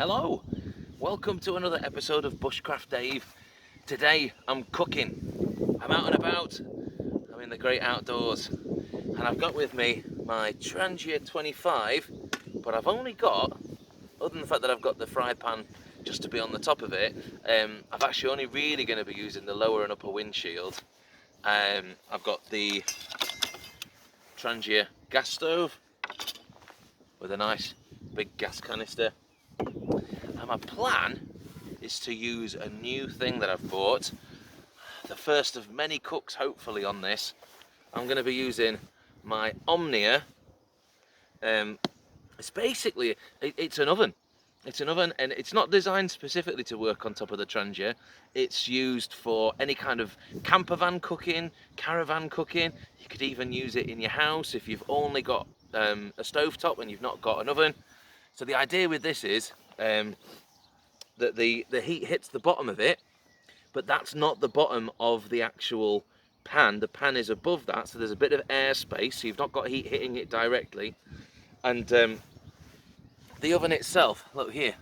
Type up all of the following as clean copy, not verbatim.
Hello, welcome to another episode of Bushcraft Dave. Today I'm cooking. I'm out and about, I'm in the great outdoors, and I've got with me my Trangia 25, but I've only got, other than the fact that I've got the fry pan just to be on the top of it, I've actually only really going to be using the lower and upper windshield. I've got the Trangia gas stove with a nice big gas canister. And my plan is to use a new thing that I've bought, the first of many cooks hopefully on this. I'm going to be using my Omnia. It's basically, it's an oven. It's an oven, and it's not designed specifically to work on top of the Trangia. It's used for any kind of camper van cooking, caravan cooking. You could even use it in your house if you've only got a stovetop and you've not got an oven. So the idea with this is that the heat hits the bottom of it, but that's not the bottom of the actual pan. The pan is above that, so there's a bit of air space, so you've not got heat hitting it directly. And the oven itself, look here.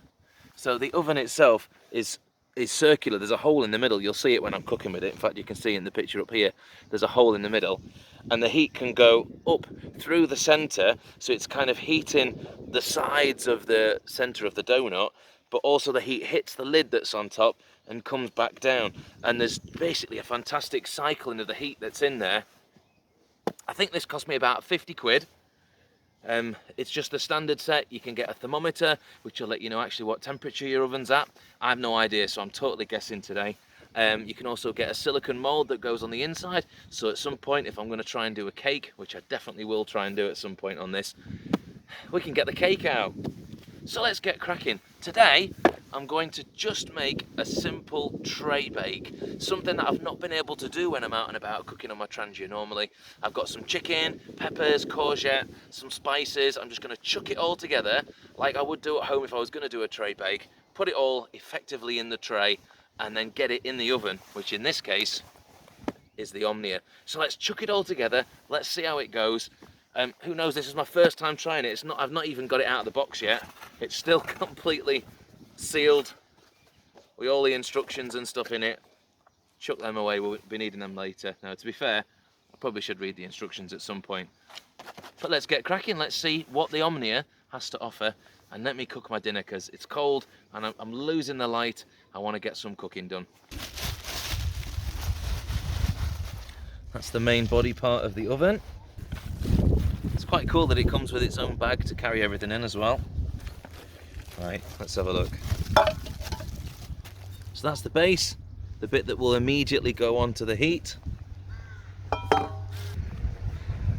So the oven itself is circular. There's a hole in the middle. You'll see it when I'm cooking with it. In fact, you can see in the picture up here, there's a hole in the middle, and the heat can go up through the center, so it's kind of heating the sides of the center of the donut, but also the heat hits the lid that's on top and comes back down, and there's basically a fantastic cycling of the heat that's in there. I think this cost me about 50 quid. It's just the standard set. You can get a thermometer which will let you know actually what temperature your oven's at. I have no idea, so I'm totally guessing today. You can also get a silicone mold that goes on the inside, so at some point if I'm going to try and do a cake, which I definitely will try and do at some point on this, we can get the cake out. So let's get cracking. Today I'm going to just make a simple tray bake, something that I've not been able to do when I'm out and about cooking on my Trangia normally. I've got some chicken, peppers, courgette, some spices. I'm just going to chuck it all together like I would do at home if I was going to do a tray bake, put it all effectively in the tray, and then get it in the oven, which in this case is the Omnia. So let's chuck it all together, let's see how it goes. Who knows, this is my first time trying it. I've not even got it out of the box yet. It's still completely sealed with all the instructions and stuff in it. Chuck them away, we'll be needing them later. Now, to be fair, I probably should read the instructions at some point. But let's get cracking, let's see what the Omnia has to offer, and let me cook my dinner because it's cold and I'm losing the light. I want to get some cooking done. That's the main body part of the oven. It's quite cool that it comes with its own bag to carry everything in as well. Right, let's have a look. So that's the base, the bit that will immediately go onto the heat.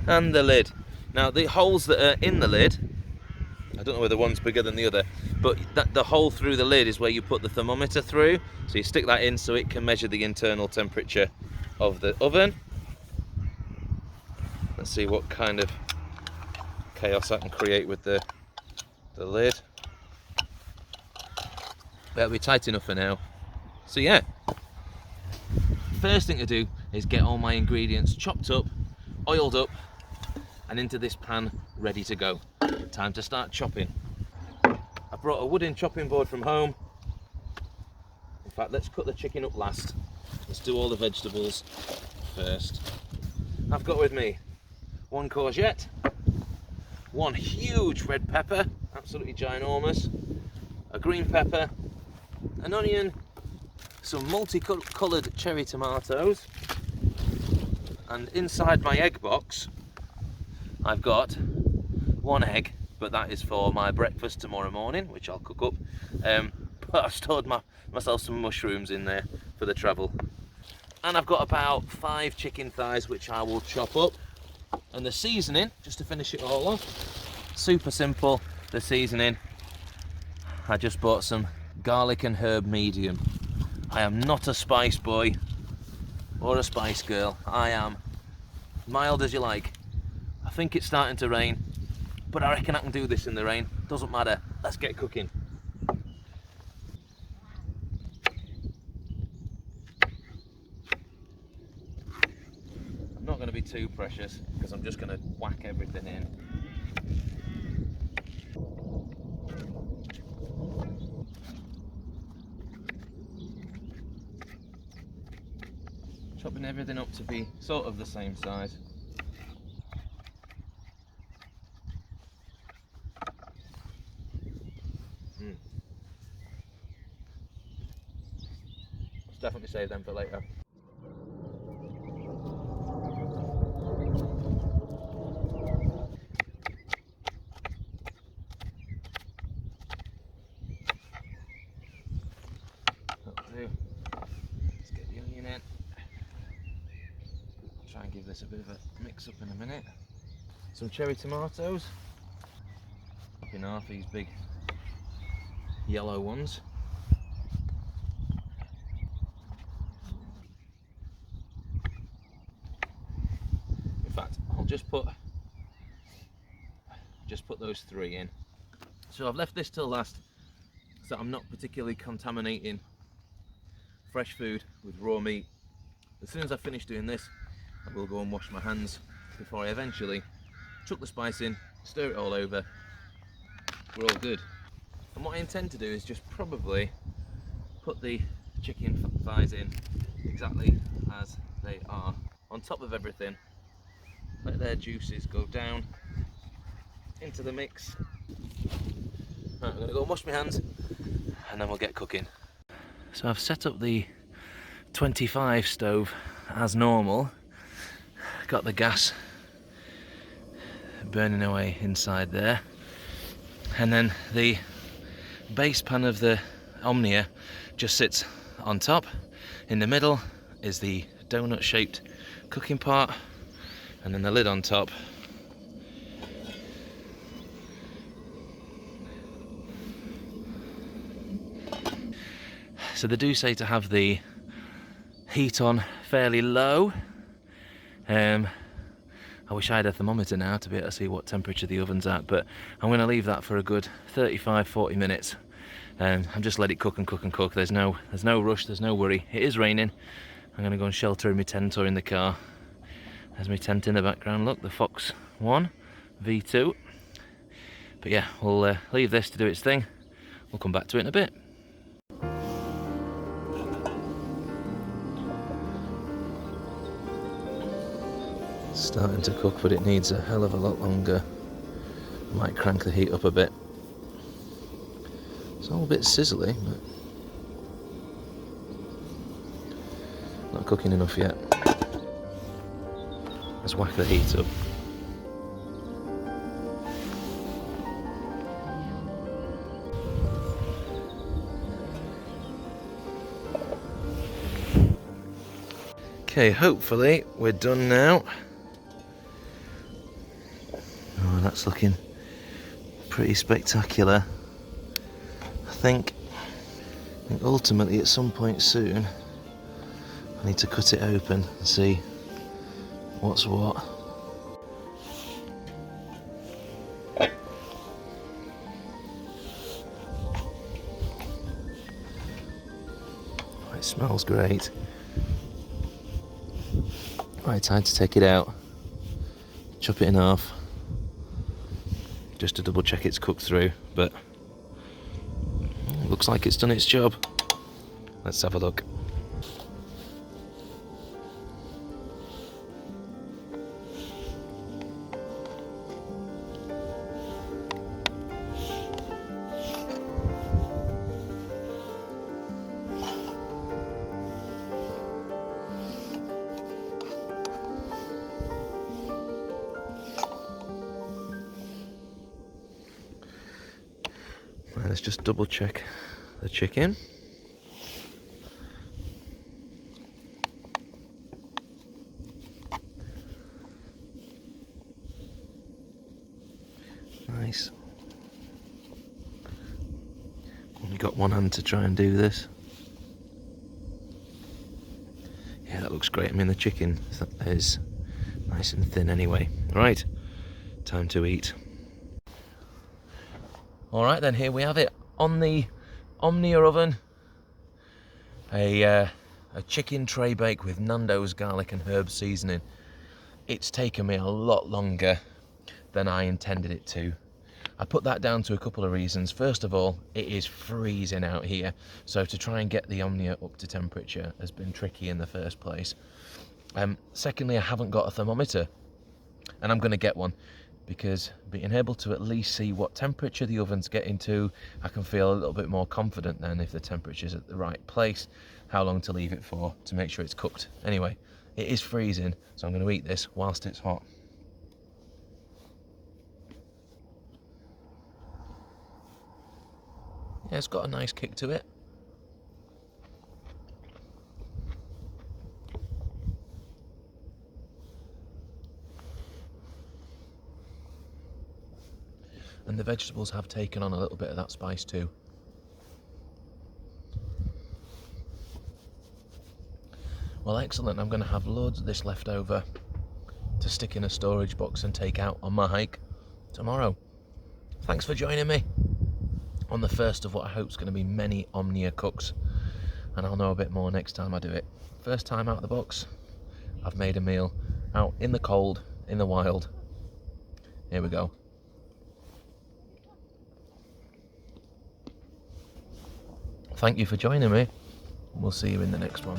And the lid. Now the holes that are in the lid, I don't know whether one's bigger than the other, but the hole through the lid is where you put the thermometer through. So you stick that in so it can measure the internal temperature of the oven. Let's see what kind of chaos I can create with the lid. That'll be tight enough for now. So yeah, first thing to do is get all my ingredients chopped up, oiled up, and into this pan ready to go. Time to start chopping. I brought a wooden chopping board from home. In fact, let's cut the chicken up last. Let's do all the vegetables first. I've got with me one courgette, one huge red pepper, absolutely ginormous, a green pepper, an onion, some multicoloured cherry tomatoes, and inside my egg box I've got one egg, but that is for my breakfast tomorrow morning, which I'll cook up. But I've stored myself some mushrooms in there for the travel. And I've got about 5 chicken thighs which I will chop up. And the seasoning, just to finish it all off, super simple. The seasoning, I just bought some garlic and herb medium. I am not a spice boy or a spice girl. I am mild as you like. I think it's starting to rain, but I reckon I can do this in the rain. Doesn't matter. Let's get cooking. I'm not going to be too precious because I'm just going to whack everything in. chopping everything up to be sort of the same size. Let's definitely save them for later. That'll do. Let's get the onion in. I'll try and give this a bit of a mix up in a minute. Some cherry tomatoes. In half these big yellow ones. In fact, I'll just put those 3 in. So I've left this till last, so I'm not particularly contaminating fresh food with raw meat. As soon as I finish doing this, I will go and wash my hands before I eventually chuck the spice in, stir it all over. We're all good. And what I intend to do is just probably put the chicken thighs in exactly as they are, on top of everything. Let their juices go down into the mix. Right, I'm going to go and wash my hands and then we'll get cooking. So I've set up the 25 stove as normal. Got the gas burning away inside there. And then the base pan of the Omnia just sits on top. In the middle is the donut shaped cooking part, and then the lid on top. So they do say to have the heat on fairly low. I wish I had a thermometer now to be able to see what temperature the oven's at, but I'm going to leave that for a good 35-40 minutes. I'm just let it cook and cook and cook. There's no rush, there's no worry. It is raining. I'm going to go and shelter in my tent or in the car. There's my tent in the background. Look, the Fox 1 V2. But yeah, we'll leave this to do its thing. We'll come back to it in a bit. It's starting to cook, but it needs a hell of a lot longer. Might crank the heat up a bit. It's all a bit sizzly, but not cooking enough yet. Let's whack the heat up. Okay, hopefully we're done now. Oh, that's looking pretty spectacular. I think ultimately at some point soon I need to cut it open and see what's what. Oh, it smells great. Right, time to take it out, chop it in half, just to double check it's cooked through, but looks like it's done its job. Let's have a look. Right, let's just double check the chicken. Nice. Only got one hand to try and do this. Yeah, that looks great. I mean, the chicken is nice and thin anyway. Right, time to eat. Alright then, here we have it on the Omnia oven. A chicken tray bake with Nando's garlic and herb seasoning. It's taken me a lot longer than I intended it to. I put that down to a couple of reasons. First of all, it is freezing out here, so to try and get the Omnia up to temperature has been tricky in the first place. Secondly, I haven't got a thermometer, and I'm going to get one, because being able to at least see what temperature the oven's getting to, I can feel a little bit more confident then if the temperature's at the right place, how long to leave it for to make sure it's cooked. Anyway, it is freezing, so I'm going to eat this whilst it's hot. Yeah, it's got a nice kick to it. And the vegetables have taken on a little bit of that spice too. Well, excellent. I'm going to have loads of this left over to stick in a storage box and take out on my hike tomorrow. Thanks for joining me on the first of what I hope is going to be many Omnia cooks, and I'll know a bit more next time I do it. First time out of the box, I've made a meal out in the cold, in the wild. Here we go. Thank you for joining me. We'll see you in the next one.